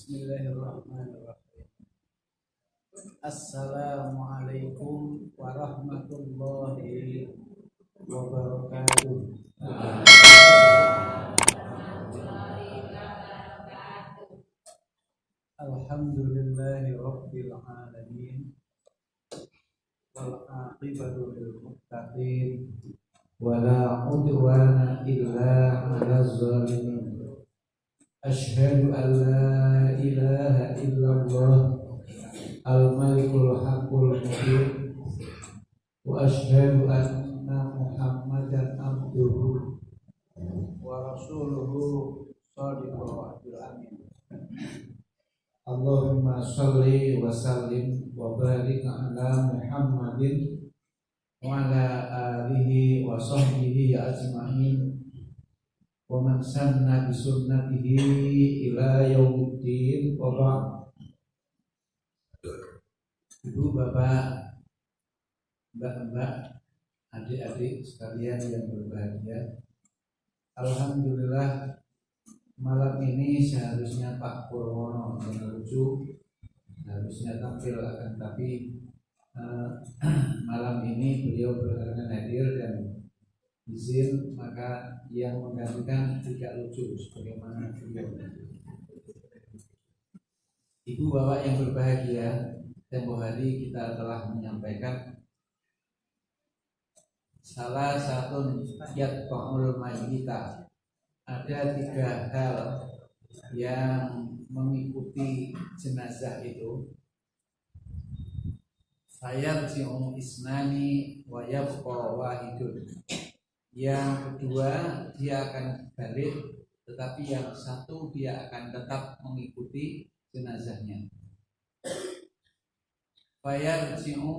Bismillahirrahmanirrahim. Assalamualaikum warahmatullahi wabarakatuh. Alhamdulillahi rabbil alamin. Wal aqibatu lil muttaqin. Wala udwana illa 'alal zalimin. Asyhadu an la ilaha illallah al-malikul haqqul mubin wa asyhadu anna Muhammadan abduhu wa rasuluhu shadiqul wa'dil amin. Allahumma shalli wa sallim wa barik ala Muhammadin wa ala alihi wa sahbihi ajma'in wa man sanna bi sunnatihi ila yaumiddin wa ba'd. Ibu, bapak, mbak-mbak, adik-adik sekalian yang berbahagia, alhamdulillah malam ini seharusnya Pak Purwono menuju harusnya tampil, akan tapi malam ini beliau berkenan hadir dan izin, maka yang menggantikan tidak lucu sebagaimana beliau. Ibu bapak yang berbahagia, tempo hari kita telah menyampaikan salah satu yatba'ul mayyita. Ada 3 hal yang mengikuti jenazah itu. Fayarji'u isnani wa yabqa wahidun. Yang kedua, dia akan balik, tetapi yang satu dia akan tetap mengikuti jenazahnya. Fayarji'u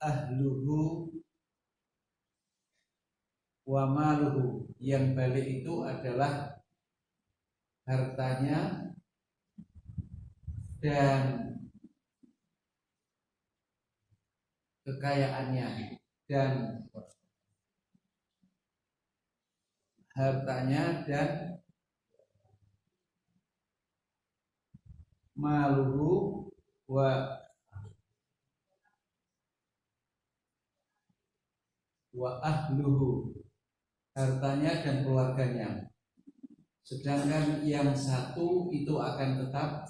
ahluhu wa maluhu. Yang balik itu adalah hartanya dan kekayaannya, dan hartanya dan maluhu wa ahluhu, hartanya dan keluarganya. Sedangkan yang satu itu akan tetap,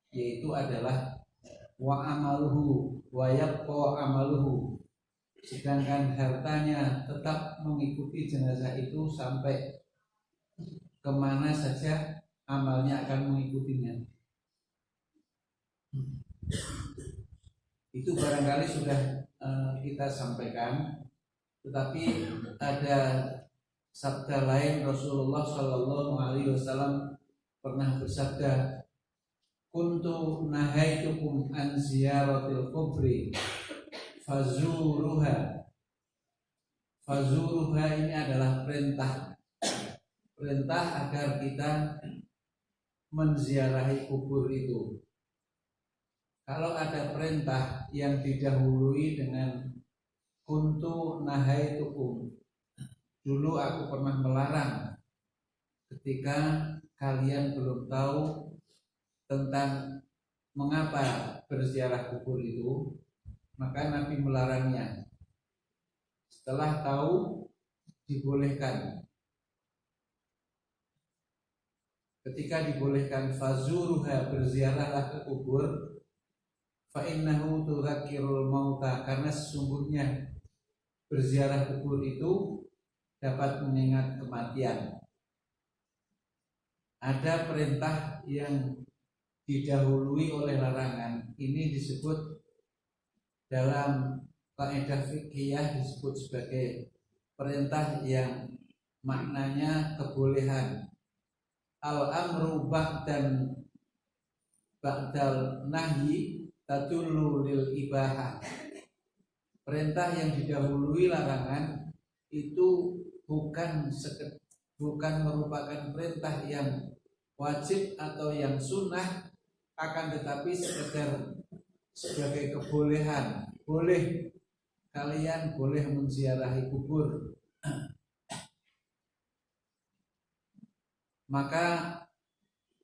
yaitu adalah wa amaluhu wa yabqa amaluhu. Sedangkan hartanya tetap mengikuti jenazah itu sampai kemana saja amalnya akan mengikutinya. Itu barangkali sudah kita sampaikan, tetapi ada sabda lain. Rasulullah Shallallahu Alaihi Wasallam pernah bersabda, kuntu nahaitukum an ziyaratil kubri fazuruha. Fazuruha ini adalah perintah agar kita menziarahi kubur itu. Kalau ada perintah yang didahului dengan kuntu nahaitukum, dulu aku pernah melarang ketika kalian belum tahu tentang mengapa berziarah kubur itu, maka Nabi melarangnya. Setelah tahu, dibolehkan. Ketika dibolehkan, fazuruha, berziarahlah ke kubur, fa innahu tudzakirul mauta, karena sesungguhnya berziarah kubur itu dapat mengingat kematian. Ada perintah yang didahului oleh larangan. Ini disebut dalam kaidah fikih, disebut sebagai perintah yang maknanya kebolehan. Al-amru ba'dal nahyi tadullu lil ibahah. Perintah yang didahului larangan itu bukan merupakan perintah yang wajib atau yang sunnah, akan tetapi sekedar sebagai kebolehan. Boleh, kalian boleh menziarahi kubur. Maka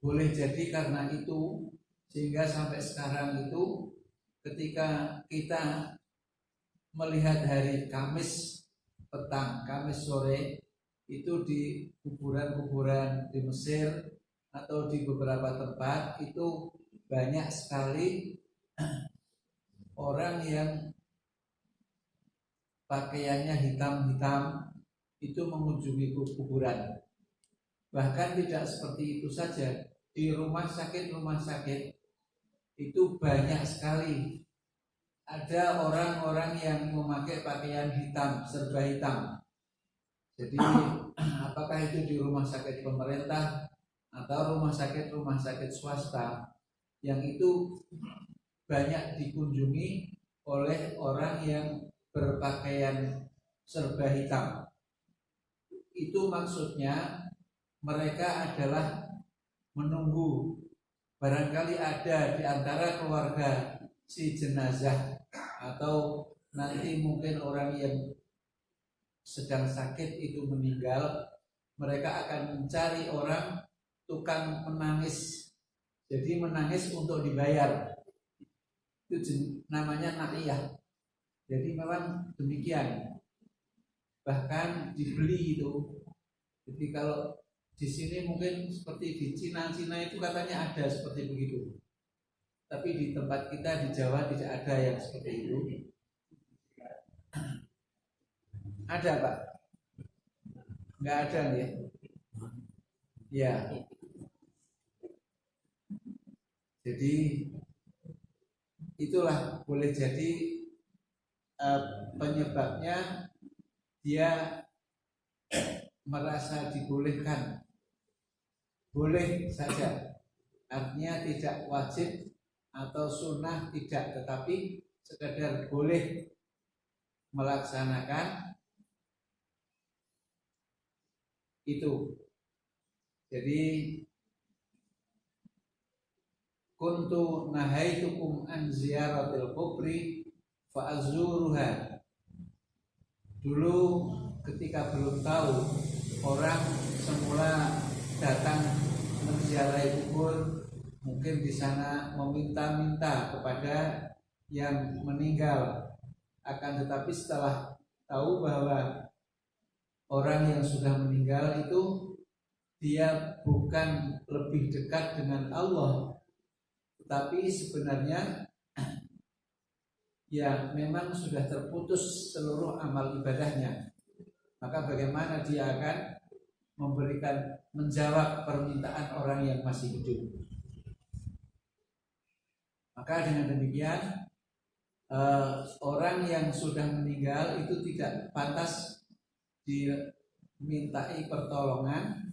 boleh jadi karena itu sehingga sampai sekarang itu ketika kita melihat hari Kamis petang, Kamis sore itu di kuburan-kuburan di Mesir atau di beberapa tempat itu banyak sekali orang yang pakaiannya hitam-hitam itu mengunjungi kuburan. Bahkan tidak seperti itu saja, di rumah sakit itu banyak sekali ada orang-orang yang memakai pakaian hitam, serba hitam. Jadi apakah itu di rumah sakit pemerintah atau rumah sakit swasta yang itu banyak dikunjungi oleh orang yang berpakaian serba hitam. Itu maksudnya mereka adalah menunggu barangkali ada di antara keluarga si jenazah atau nanti mungkin orang yang sedang sakit itu meninggal, mereka akan mencari orang tukang menangis. Jadi menangis untuk dibayar. Itu namanya naqiyah. Jadi memang demikian. Bahkan dibeli itu. Jadi kalau di sini mungkin seperti di Cina itu katanya ada seperti begitu. Tapi di tempat kita di Jawa tidak ada yang seperti itu. Ada Pak? Enggak ada ya? Ya. Jadi itulah boleh jadi penyebabnya dia merasa dibolehkan. Boleh saja. Artinya tidak wajib atau sunnah tidak, tetapi sekedar boleh melaksanakan itu. Jadi kuntu nahaitukum an ziyaratil qubri fa'azuruha. Dulu ketika belum tahu, orang semula datang menziarahi kubur, mungkin di sana meminta-minta kepada yang meninggal. Akan tetapi setelah tahu bahwa orang yang sudah meninggal itu dia bukan lebih dekat dengan Allah, tetapi sebenarnya ya memang sudah terputus seluruh amal ibadahnya. Maka bagaimana dia akan menjawab permintaan orang yang masih hidup? Maka dengan demikian orang yang sudah meninggal itu tidak pantas dimintai pertolongan,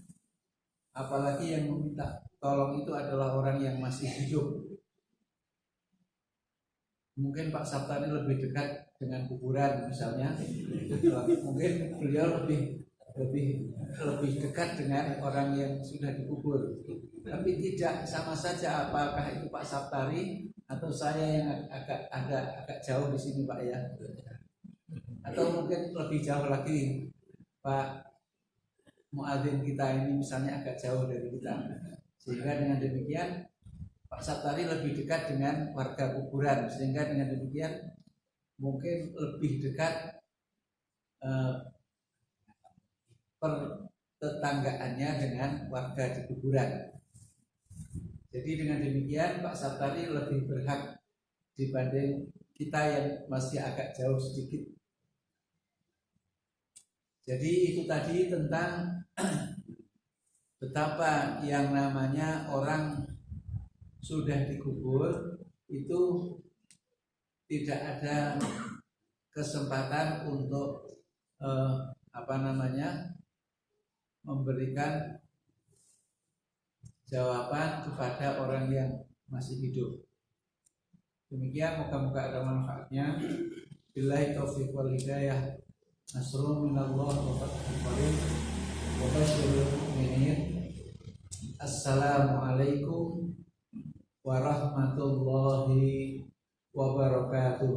apalagi yang meminta tolong itu adalah orang yang masih hidup. Mungkin Pak Sabtani lebih dekat dengan kuburan misalnya, mungkin beliau lebih dekat dengan orang yang sudah dikubur. Tapi tidak sama saja apakah itu Pak Sabtari atau saya yang agak jauh di sini Pak ya, atau mungkin lebih jauh lagi Pak muadzin kita ini misalnya agak jauh dari kita, sehingga dengan demikian Pak Sabtari lebih dekat dengan warga kuburan, sehingga dengan demikian mungkin lebih dekat pertetanggaannya dengan warga di kuburan. Jadi dengan demikian Pak Sabtari lebih berhak dibanding kita yang masih agak jauh sedikit. Jadi itu tadi tentang betapa yang namanya orang sudah dikubur itu tidak ada kesempatan untuk memberikan jawaban kepada orang yang masih hidup. Demikian, moga-moga ada manfaatnya. Billahi taufiq wal hidayah. Nasrun minallah wa fathun qarib wa basyiril mu'minin. Assalamualaikum warahmatullahi wabarakatuh.